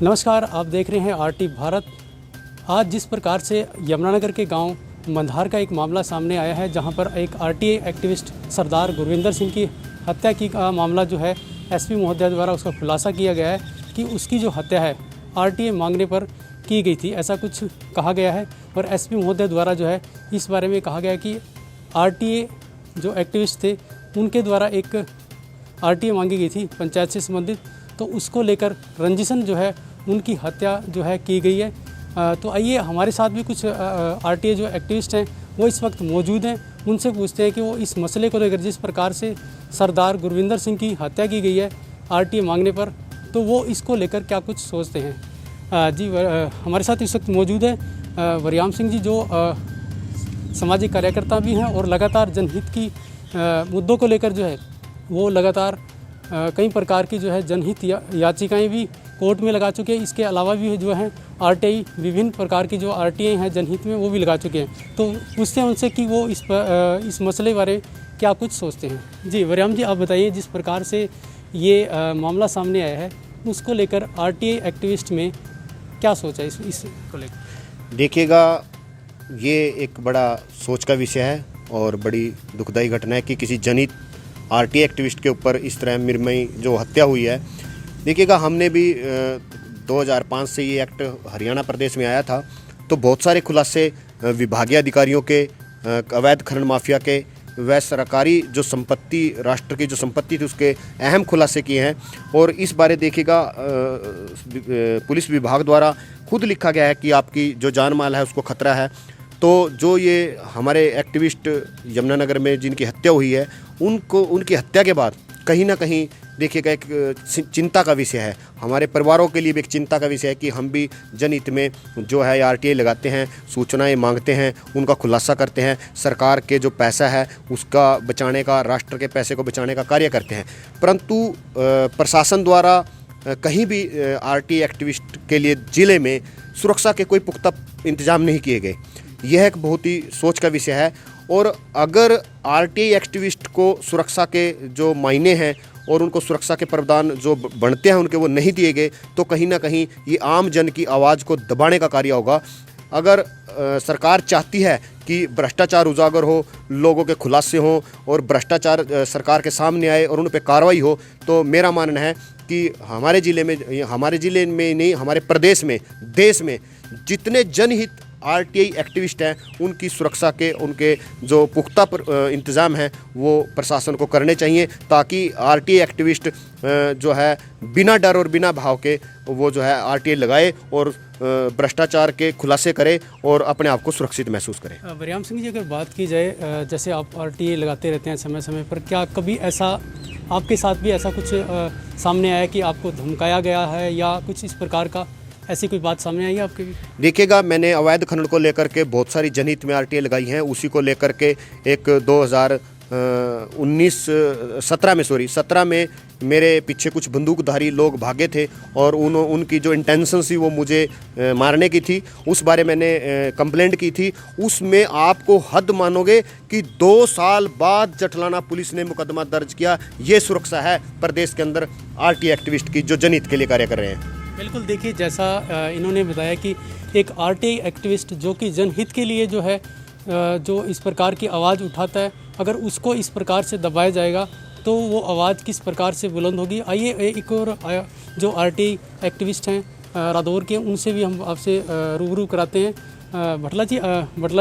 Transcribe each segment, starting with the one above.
नमस्कार, आप देख रहे हैं आरटी भारत। आज जिस प्रकार से यमुनानगर के गांव मंधार का एक मामला सामने आया है, जहां पर एक आरटीआई एक्टिविस्ट सरदार गुरविंदर सिंह की हत्या की मामला जो है एसपी महोदय द्वारा उसका खुलासा किया गया है कि उसकी जो हत्या है आरटीआई मांगने पर की गई थी, ऐसा कुछ कहा गया है। और एसपी महोदय द्वारा जो है इस बारे में कहा गया कि आरटीआई जो एक्टिविस्ट थे उनके द्वारा एक आरटीआई मांगी गई थी पंचायत से संबंधित, तो उसको लेकर रंजिशन जो है उनकी हत्या जो है की गई है। तो आइए, हमारे साथ भी कुछ आरटीआई जो एक्टिविस्ट हैं वो इस वक्त मौजूद हैं, उनसे पूछते हैं कि वो इस मसले को लेकर जिस प्रकार से सरदार गुरविंदर सिंह की हत्या की गई है आरटीआई मांगने पर, तो वो इसको लेकर क्या कुछ सोचते हैं। जी, हमारे साथ इस वक्त मौजूद है वरियाम सिंह जी, जो सामाजिक कार्यकर्ता भी हैं और लगातार जनहित की मुद्दों को लेकर जो है वो लगातार कई प्रकार की जो है जनहित याचिकाएं भी कोर्ट में लगा चुके हैं। इसके अलावा भी जो है आरटीआई विभिन्न प्रकार की जो आरटीआई हैं जनहित में वो भी लगा चुके हैं। तो पूछते हैं उनसे कि वो इस मसले बारे क्या कुछ सोचते हैं। जी वरियाम जी, आप बताइए, जिस प्रकार से ये मामला सामने आया है उसको लेकर आरटीआई एक्टिविस्ट में क्या सोचा इसको लेकर। देखिएगा, ये एक बड़ा सोच का विषय है और बड़ी दुखदाई घटना है कि किसी जनहित आरटीआई एक्टिविस्ट के ऊपर इस तरह निर्मयी जो हत्या हुई है। देखिएगा, हमने भी 2005 से ये एक्ट हरियाणा प्रदेश में आया था, तो बहुत सारे खुलासे विभागीय अधिकारियों के, अवैध खनन माफिया के, व सरकारी जो संपत्ति, राष्ट्र की जो संपत्ति थी उसके अहम खुलासे किए हैं। और इस बारे देखिएगा पुलिस विभाग द्वारा खुद लिखा गया है कि आपकी जो जान माल है उसको खतरा है। तो जो ये हमारे एक्टिविस्ट यमुनानगर में जिनकी हत्या हुई है, उनकी हत्या के बाद कहीं ना कहीं देखिएगा एक चिंता का विषय है, हमारे परिवारों के लिए भी एक चिंता का विषय है कि हम भी जनहित में जो है आरटीआई लगाते हैं, सूचनाएं मांगते हैं, उनका खुलासा करते हैं, सरकार के जो पैसा है उसका बचाने का, राष्ट्र के पैसे को बचाने का कार्य करते हैं। परंतु प्रशासन द्वारा कहीं भी आरटीआई एक्टिविस्ट के लिए ज़िले में सुरक्षा के कोई पुख्ता इंतजाम नहीं किए गए। यह एक बहुत ही सोच का विषय है। और अगर आरटीआई एक्टिविस्ट को सुरक्षा के जो मायने हैं और उनको सुरक्षा के प्रावधान जो बनते हैं उनके वो नहीं दिए गए, तो कहीं ना कहीं ये आम जन की आवाज़ को दबाने का कार्य होगा। अगर सरकार चाहती है कि भ्रष्टाचार उजागर हो, लोगों के खुलासे हों और भ्रष्टाचार सरकार के सामने आए और उन पर कार्रवाई हो, तो मेरा मानना है कि हमारे ज़िले में नहीं, हमारे प्रदेश में, देश में जितने जनहित आरटीआई एक्टिविस्ट हैं उनकी सुरक्षा के, उनके जो पुख्ता इंतज़ाम हैं वो प्रशासन को करने चाहिए, ताकि आरटीआई एक्टिविस्ट जो है बिना डर और बिना भाव के वो जो है आरटीआई लगाए और भ्रष्टाचार के खुलासे करे और अपने आप को सुरक्षित महसूस करें। वरियाम सिंह जी, अगर बात की जाए, जैसे आप आरटीआई लगाते रहते हैं समय समय पर, क्या कभी ऐसा आपके साथ भी ऐसा कुछ सामने आया कि आपको धमकाया गया है या कुछ इस प्रकार का, ऐसी कोई बात सामने आई है आपके भी? देखिएगा, मैंने अवैध खनन को लेकर के बहुत सारी जनहित में आरटीआई लगाई हैं। उसी को लेकर के एक 2017 में मेरे पीछे कुछ बंदूकधारी लोग भागे थे और उनकी जो इंटेंशन थी वो मुझे मारने की थी। उस बारे मैंने कंप्लेंट की थी। उसमें आपको हद मानोगे कि 2 साल बाद जटलाना पुलिस ने मुकदमा दर्ज किया। ये सुरक्षा है प्रदेश के अंदर आरटीआई एक्टिविस्ट की जो जनहित के लिए कार्य कर रहे हैं। बिल्कुल, देखिए, जैसा इन्होंने बताया कि एक आरटीआई एक्टिविस्ट जो कि जनहित के लिए जो है जो इस प्रकार की आवाज़ उठाता है, अगर उसको इस प्रकार से दबाया जाएगा तो वो आवाज़ किस प्रकार से बुलंद होगी। आइए, एक और जो आरटीआई एक्टिविस्ट हैं रादौर के, उनसे भी हम आपसे रूबरू कराते हैं। भटला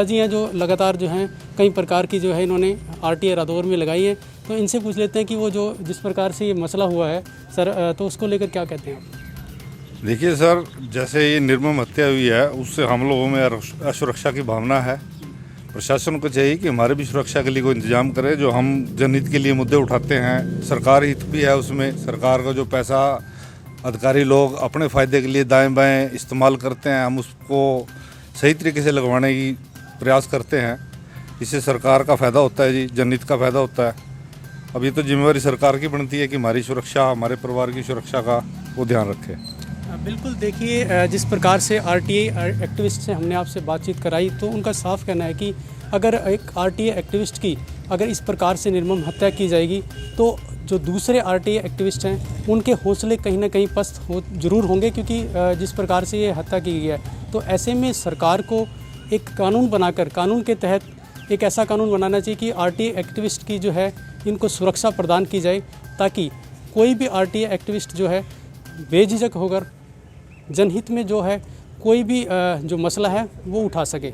जी हैं, जो लगातार जो हैं कई प्रकार की जो है इन्होंने आरटीआई रादौर में लगाई है। तो इनसे पूछ लेते हैं कि वो जो जिस प्रकार से ये मसला हुआ है सर, तो उसको लेकर क्या कहते हैं। देखिए सर, जैसे ये निर्मम हत्या हुई है उससे हम लोगों में असुरक्षा की भावना है। प्रशासन को चाहिए कि हमारे भी सुरक्षा के लिए कोई इंतजाम करे। जो हम जनहित के लिए मुद्दे उठाते हैं, सरकार हित भी है उसमें। सरकार का जो पैसा अधिकारी लोग अपने फ़ायदे के लिए दाएं बाएं इस्तेमाल करते हैं, हम उसको सही तरीके से लगवाने की प्रयास करते हैं। इससे सरकार का फ़ायदा होता है जी, जनहित का फ़ायदा होता है। अब ये तो जिम्मेवारी सरकार की बनती है कि हमारी सुरक्षा, हमारे परिवार की सुरक्षा का वो ध्यान रखे। बिल्कुल, देखिए, जिस प्रकार से आरटीआई एक्टिविस्ट से हमने आपसे बातचीत कराई, तो उनका साफ कहना है कि अगर एक आरटीए एक्टिविस्ट की अगर इस प्रकार से निर्मम हत्या की जाएगी तो जो दूसरे आरटीए एक्टिविस्ट हैं उनके हौसले कहीं ना कहीं पस्त जरूर होंगे, क्योंकि जिस प्रकार से ये हत्या की गई है तो ऐसे में सरकार को एक कानून बनाकर, कानून के तहत एक ऐसा कानून बनाना चाहिए कि आरटीए एक्टिविस्ट की जो है इनको सुरक्षा प्रदान की जाए, ताकि कोई भी आरटीए एक्टिविस्ट जो है बेझिझक होकर जनहित में जो है कोई भी जो मसला है वो उठा सके।